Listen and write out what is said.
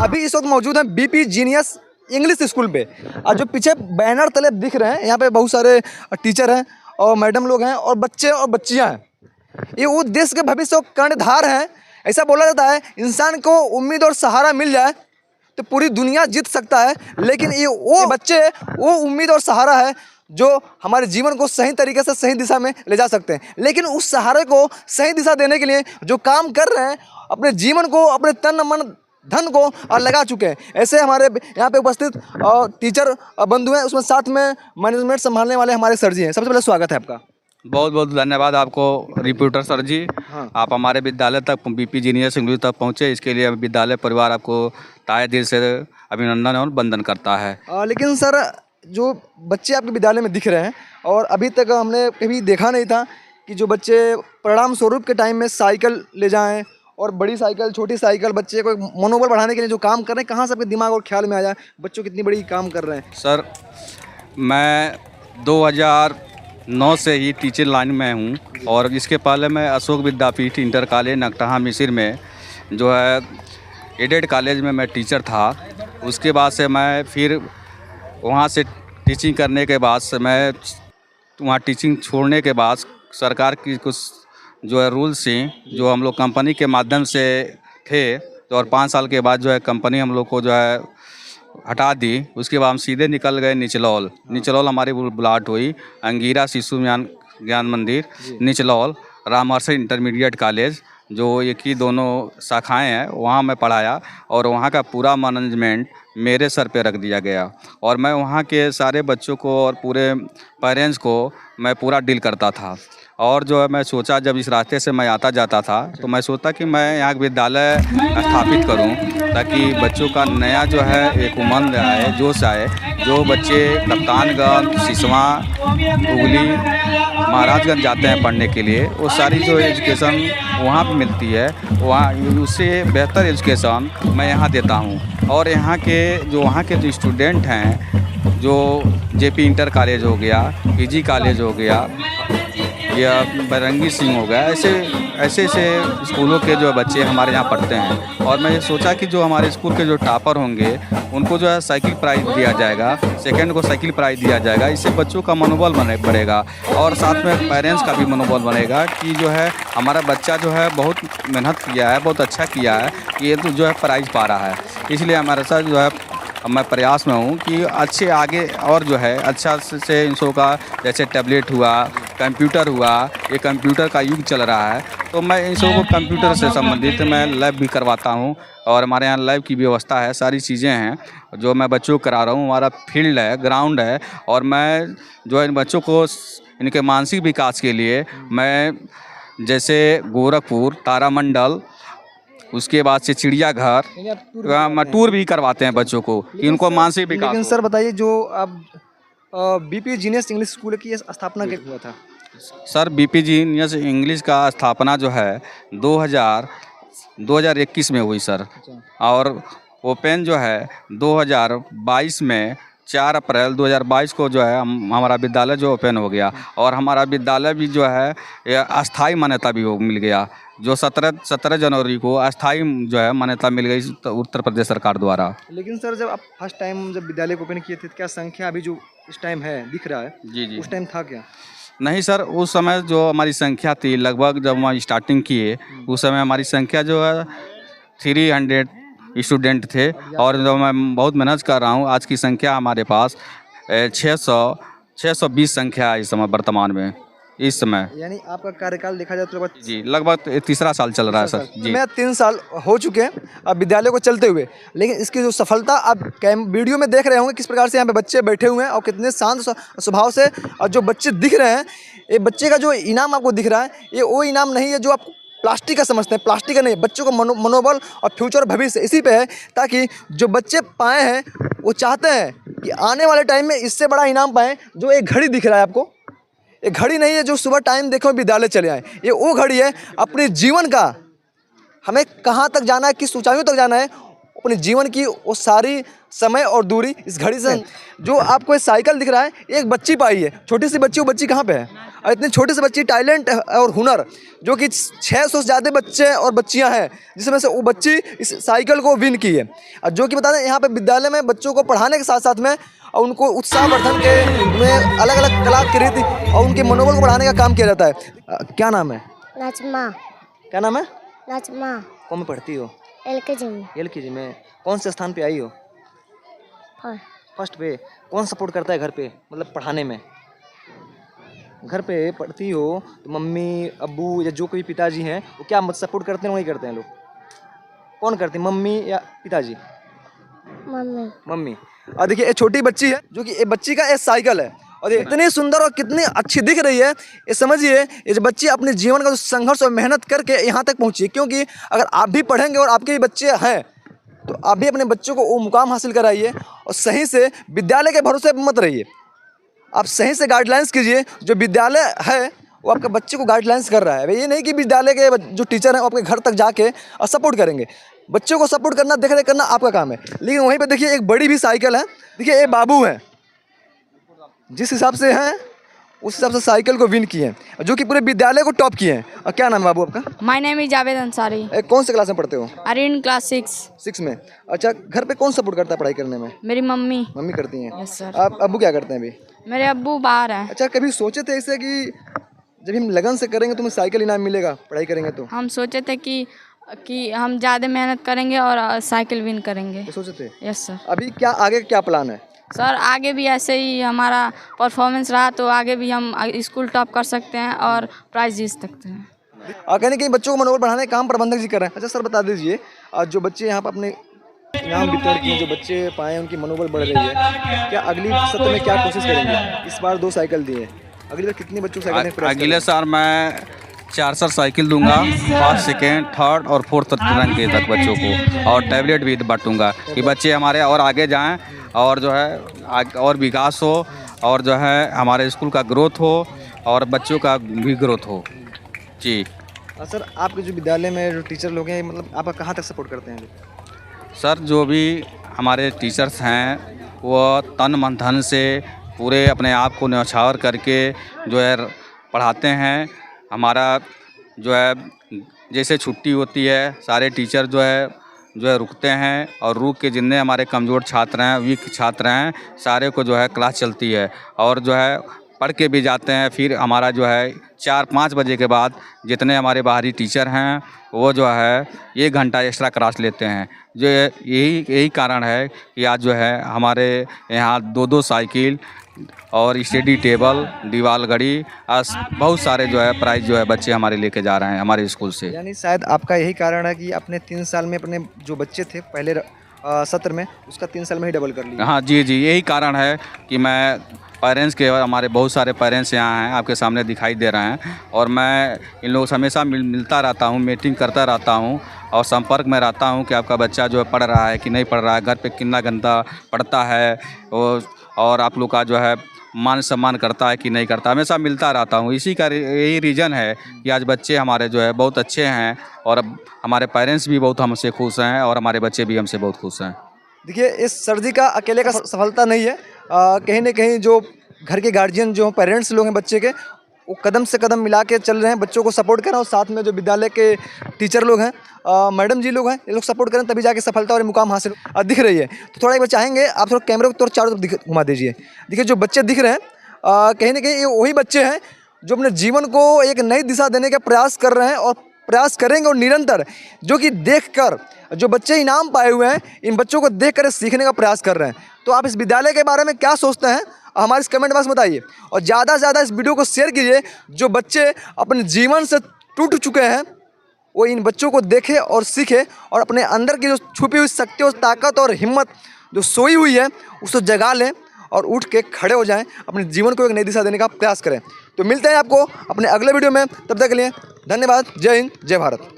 अभी इस वक्त मौजूद है बीपी जीनियस इंग्लिश स्कूल पे। और जो पीछे बैनर तले दिख रहे हैं, यहाँ पे बहुत सारे टीचर हैं और मैडम लोग हैं और बच्चे और बच्चियाँ हैं। ये वो देश के भविष्य को कर्णधार हैं। ऐसा बोला जाता है इंसान को उम्मीद और सहारा मिल जाए तो पूरी दुनिया जीत सकता है, लेकिन ये वो बच्चे वो उम्मीद और सहारा है जो हमारे जीवन को सही तरीके से सही दिशा में ले जा सकते हैं। लेकिन उस सहारे को सही दिशा देने के लिए जो काम कर रहे हैं, अपने जीवन को, अपने तन मन धन को और लगा चुके हैं, ऐसे हमारे यहाँ पे उपस्थित टीचर बंधु हैं, उसमें साथ में मैनेजमेंट संभालने वाले हमारे सर जी हैं। सबसे पहले स्वागत है आपका। बहुत बहुत धन्यवाद आपको रिपोर्टर सर जी। हाँ। आप हमारे विद्यालय तक बीपी जीनियस इंग्लिश तक पहुँचे, इसके लिए विद्यालय परिवार आपको तहे दिल से अभिनंदन और वंदन करता है। लेकिन सर, जो बच्चे आपके विद्यालय में दिख रहे हैं और अभी तक हमने कभी देखा नहीं था कि जो बच्चे परिणाम स्वरूप के टाइम में साइकिल ले जाएं और बड़ी साइकिल, छोटी साइकिल, बच्चे को मनोबल बढ़ाने के लिए जो काम कर रहे हैं, कहाँ से आपके दिमाग और ख्याल में आया बच्चों कितनी बड़ी काम कर रहे हैं? सर, मैं 2009 से ही टीचर लाइन में हूँ और इसके पहले मैं अशोक विद्यापीठ इंटर कॉलेज नगटहा मिसिर में जो है एडेड कॉलेज में मैं टीचर था। उसके बाद से मैं फिर वहाँ से टीचिंग करने के बाद से मैं वहाँ टीचिंग छोड़ने के बाद सरकार की कुछ जो है रूल्स थी, जो हम लोग कंपनी के माध्यम से थे, तो और 5 साल के बाद जो है कंपनी हम लोग को जो है हटा दी। उसके बाद हम सीधे निकल गए निचलौल। निचलौल हमारी बुलाहट हुई, अंगीरा शिशु ज्ञान मंदिर निचलौल, रामहर्षि इंटरमीडिएट कॉलेज, जो एक ही दोनों शाखाएं हैं, वहाँ मैं पढ़ाया और वहाँ का पूरा मैनेजमेंट मेरे सर पे रख दिया गया और मैं वहाँ के सारे बच्चों को और पूरे पेरेंट्स को मैं पूरा डील करता था। और जो है मैं सोचा, जब इस रास्ते से मैं आता जाता था तो मैं सोचा कि मैं यहाँ विद्यालय स्थापित करूँ ताकि बच्चों का नया जो है एक उमंग आए, जोश आए। जो बच्चे कप्तानगंज, सिसवा, हुगली, महाराजगंज जाते हैं पढ़ने के लिए, वो सारी जो एजुकेशन वहाँ पे मिलती है, वहाँ उससे बेहतर एजुकेशन मैं यहाँ देता हूँ। और यहाँ के जो वहाँ के जो स्टूडेंट हैं, जो जेपी इंटर कॉलेज हो गया, पीजी कॉलेज हो गया या बरंगी सिंह हो गया, ऐसे स्कूलों के जो बच्चे हमारे यहाँ पढ़ते हैं। और मैं ये सोचा कि जो हमारे स्कूल के जो टॉपर होंगे उनको जो है साइकिल प्राइज़ दिया जाएगा, सेकंड को साइकिल प्राइज़ दिया जाएगा। इससे बच्चों का मनोबल बढ़ेगा और साथ में पेरेंट्स का भी मनोबल बनेगा कि जो है हमारा बच्चा जो है बहुत मेहनत किया है, बहुत अच्छा किया है, ये तो जो है प्राइज़ पा रहा है। इसलिए हमारे साथ जो है मैं प्रयास में हूँ कि अच्छे आगे और जो है अच्छा से इन सबों का, जैसे टैबलेट हुआ, कंप्यूटर हुआ, ये कंप्यूटर का युग चल रहा है, तो मैं इन सबों को कंप्यूटर से संबंधित मैं लैब भी करवाता हूँ और हमारे यहाँ लैब की व्यवस्था है, सारी चीज़ें हैं जो मैं बच्चों को करा रहा हूँ। हमारा फील्ड है, ग्राउंड है और मैं जो है इन बच्चों को इनके मानसिक विकास के लिए मैं जैसे गोरखपुर, तारामंडल, उसके बाद से चिड़ियाघर टूर भी करवाते हैं बच्चों को कि उनको मानसिक विकास। लेकिन सर बताइए, जो अब बीपी जीनियस इंग्लिश स्कूल की स्थापना कब हुआ था? सर, बीपी जीनियस इंग्लिश का स्थापना जो है 2021 में हुई सर। और ओपन जो है 2022 में 4 अप्रैल 2022 को जो है हमारा विद्यालय जो ओपन हो गया और हमारा विद्यालय भी जो है अस्थाई मान्यता भी मिल गया, जो 17 जनवरी को अस्थाई जो है मान्यता मिल गई उत्तर प्रदेश सरकार द्वारा। लेकिन सर, जब आप फर्स्ट टाइम जब विद्यालय को ओपन किए थे, क्या संख्या अभी जो इस टाइम है दिख रहा है, जी उस टाइम था क्या? नहीं सर, उस समय जो हमारी संख्या थी, लगभग जब हम स्टार्टिंग किए उस समय हमारी संख्या जो है 300 स्टूडेंट थे और जो मैं बहुत मेहनत कर रहा हूँ, आज की संख्या हमारे पास 620 संख्या है इस समय वर्तमान में। इस समय यानी आपका कार्यकाल देखा जाए तो जी लगभग तीसरा साल चल रहा है सर जी। मैं 3 साल हो चुके हैं अब विद्यालय को चलते हुए, लेकिन इसकी जो सफलता आप वीडियो में देख रहे होंगे किस प्रकार से यहाँ पे बच्चे बैठे हुए हैं और कितने शांत स्वभाव से, और जो बच्चे दिख रहे हैं, ये बच्चे का जो इनाम आपको दिख रहा है, ये वो इनाम नहीं है जो आप प्लास्टिक का समझते हैं। प्लास्टिक का नहीं, बच्चों का मनोबल और फ्यूचर भविष्य इसी पे है, ताकि जो बच्चे पाए हैं वो चाहते हैं कि आने वाले टाइम में इससे बड़ा इनाम पाएँ। जो एक घड़ी दिख रहा है आपको, एक घड़ी नहीं है जो सुबह टाइम देखो विद्यालय चले आए, ये वो घड़ी है अपने जीवन का, हमें कहाँ तक जाना है, किस ऊंचाइयों तक जाना है, अपने जीवन की वो सारी समय और दूरी इस घड़ी से। जो आपको एक साइकिल दिख रहा है, एक बच्ची पाई है, छोटी सी बच्ची, वो बच्ची कहाँ पे है? और इतनी छोटी सी बच्ची टैलेंट और हुनर जो कि 600 से ज़्यादा बच्चे और बच्चियां हैं जिसमें से वो बच्ची इस साइकिल को विन की है। और जो कि बता दें यहाँ पे विद्यालय में बच्चों को पढ़ाने के साथ साथ में और उनको उत्साहवर्धन के में अलग अलग कलाकृति और उनके मनोबल को बढ़ाने का काम किया जाता है। क्या नाम है? नजमा। क्या नाम है? नजमा। कौन में पढ़ती हो? LKG में। LKG में। कौन से स्थान पे आई हो? फर्स्ट पे। कौन सपोर्ट करता है घर पे, मतलब पढ़ाने में? घर पे पढ़ती हो तो मम्मी अब्बू या जो कोई पिताजी हैं वो क्या सपोर्ट करते हैं, वही करते हैं लोग? कौन करते हैं, मम्मी या पिताजी? मम्मी। मम्मी। और देखिए ये छोटी बच्ची है जो कि ये बच्ची का ये साइकिल है और इतनी सुंदर और कितनी अच्छी दिख रही है। ये समझिए ये जो बच्ची अपने जीवन का जो संघर्ष और मेहनत करके यहाँ तक पहुँची है, क्योंकि अगर आप भी पढ़ेंगे और आपके भी बच्चे हैं तो आप भी अपने बच्चों को वो मुकाम हासिल कराइए और सही से विद्यालय के भरोसे मत रहिए। आप सही से गाइडलाइंस कीजिए। जो विद्यालय है वो आपके बच्चे को गाइडलाइंस कर रहा है। ये नहीं कि विद्यालय के जो टीचर हैं वो आपके घर तक जाके और सपोर्ट करेंगे। बच्चों को सपोर्ट करना, देख रेख करना आपका काम है। लेकिन वहीं पे देखिए एक बड़ी भी साइकिल है। देखिए ये बाबू हैं, जिस हिसाब से हैं उस हिसाब से साइकिल को विन किए हैं, जो कि पूरे विद्यालय को टॉप किए हैं। और क्या नाम है बाबू आपका? My name is Javed Ansari. कौन से क्लास में पढ़ते हो? अरिन क्लास 6 में। अच्छा, घर पे कौन सपोर्ट करता है पढ़ाई करने में? मेरी मम्मी। मम्मी करती हैं। Yes sir. आप अब्बू क्या करते हैं अभी? मेरे अब्बू बाहर हैं। अच्छा, कभी सोचे थे ऐसे कि जब हम लगन से करेंगे तो हमें साइकिल इनाम मिलेगा पढ़ाई करेंगे तो? हम सोचे थे कि हम ज़्यादा मेहनत करेंगे और साइकिल विन करेंगे। तो सोचे थे? Yes sir. अभी क्या आगे क्या प्लान है? सर आगे भी ऐसे ही हमारा परफॉर्मेंस रहा तो आगे भी हम स्कूल टॉप कर सकते हैं और प्राइज जीत सकते हैं। और कहीं ना कहीं बच्चों को मनोबल बढ़ाने का काम प्रबंधक जी कर रहे हैं। अच्छा सर, बता दीजिए जो बच्चे यहाँ पर अपने इनाम वितरण किए, जो बच्चे पाए उनकी मनोबल बढ़ रही है, क्या अगली सत्र में क्या कोशिश करेंगे? इस बार 2 साइकिल दिए, अगली बार कितने बच्चों को साइकिल? अगले साल मैं 4 साइकिल दूंगा, फर्स्ट, सेकेंड, थर्ड और फोर्थ रैंक के तक बच्चों को, और टैबलेट भी बांटूंगा कि बच्चे हमारे और आगे जाएं और जो है और विकास हो और जो है हमारे स्कूल का ग्रोथ हो और बच्चों का भी ग्रोथ हो जी। सर आपके जो विद्यालय में जो टीचर लोग हैं, मतलब आपका कहाँ तक सपोर्ट करते हैं? सर जो भी हमारे टीचर्स हैं वो तन मन धन से पूरे अपने आप को न्यौछावर करके जो है पढ़ाते हैं। हमारा जो है जैसे छुट्टी होती है सारे टीचर जो है रुकते हैं और रुक के जितने हमारे कमज़ोर छात्र हैं, वीक छात्र हैं, सारे को जो है क्लास चलती है और जो है पढ़ के भी जाते हैं। फिर हमारा जो है 4-5 बजे के बाद जितने हमारे बाहरी टीचर हैं वो जो है 1 घंटा एक्स्ट्रा क्लास लेते हैं। जो यही कारण है कि आज जो है हमारे यहाँ 2-2 साइकिल और स्टडी टेबल, दीवार घड़ी, बहुत सारे जो है प्राइज जो है बच्चे हमारे लेके जा रहे हैं हमारे स्कूल से। यानी शायद आपका यही कारण है कि अपने 3 साल में अपने जो बच्चे थे पहले सत्र में, उसका 3 साल में ही डबल कर लिया। हाँ जी, यही कारण है कि मैं पेरेंट्स के, हमारे बहुत सारे पेरेंट्स यहाँ हैं, आपके सामने दिखाई दे रहे हैं, और मैं इन लोगों से हमेशा मिलता रहता हूँ, मीटिंग करता रहता हूँ और संपर्क में रहता हूँ कि आपका बच्चा जो है पढ़ रहा है कि नहीं पढ़ रहा है, घर पे कितना गंदा पढ़ता है और आप लोग का जो है मान सम्मान करता है कि नहीं करता, हमेशा मिलता रहता हूँ। इसी का यही रीज़न है कि आज बच्चे हमारे जो है बहुत अच्छे हैं और अब हमारे पेरेंट्स भी बहुत हमसे खुश हैं और हमारे बच्चे भी हमसे बहुत खुश हैं। देखिए, इस सर जी का अकेले का सफलता नहीं है, कहीं ना कहीं जो घर के गार्जियन जो पेरेंट्स लोग हैं बच्चे के, वो कदम से कदम मिला के चल रहे हैं, बच्चों को सपोर्ट करें और साथ में जो विद्यालय के टीचर लोग हैं, मैडम जी लोग हैं, ये लोग सपोर्ट करें तभी जाके सफलता और मुकाम हासिल दिख रही है। तो थोड़ा एक बार चाहेंगे आप थोड़ा कैमरे को चारों तरफ घुमा दीजिए। देखिए जो बच्चे दिख रहे हैं कहीं ना कहीं ये वही बच्चे हैं जो अपने जीवन को एक नई दिशा देने का प्रयास कर रहे हैं और प्रयास करेंगे और निरंतर, जो कि देखकर जो बच्चे इनाम पाए हुए हैं इन बच्चों को देखकर सीखने का प्रयास कर रहे हैं। तो आप इस विद्यालय के बारे में क्या सोचते हैं हमारे इस कमेंट बॉक्स में बताइए और ज़्यादा से ज़्यादा इस वीडियो को शेयर कीजिए। जो बच्चे अपने जीवन से टूट चुके हैं वो इन बच्चों को देखे और सीखे और अपने अंदर की जो छुपी हुई शक्ति और ताकत और हिम्मत जो सोई हुई है उसको जगा लें और उठ के खड़े हो जाएं, अपने जीवन को एक नई दिशा देने का प्रयास करें। तो मिलते हैं आपको अपने अगले वीडियो में, तब तक के लिए धन्यवाद। जय हिंद, जय भारत।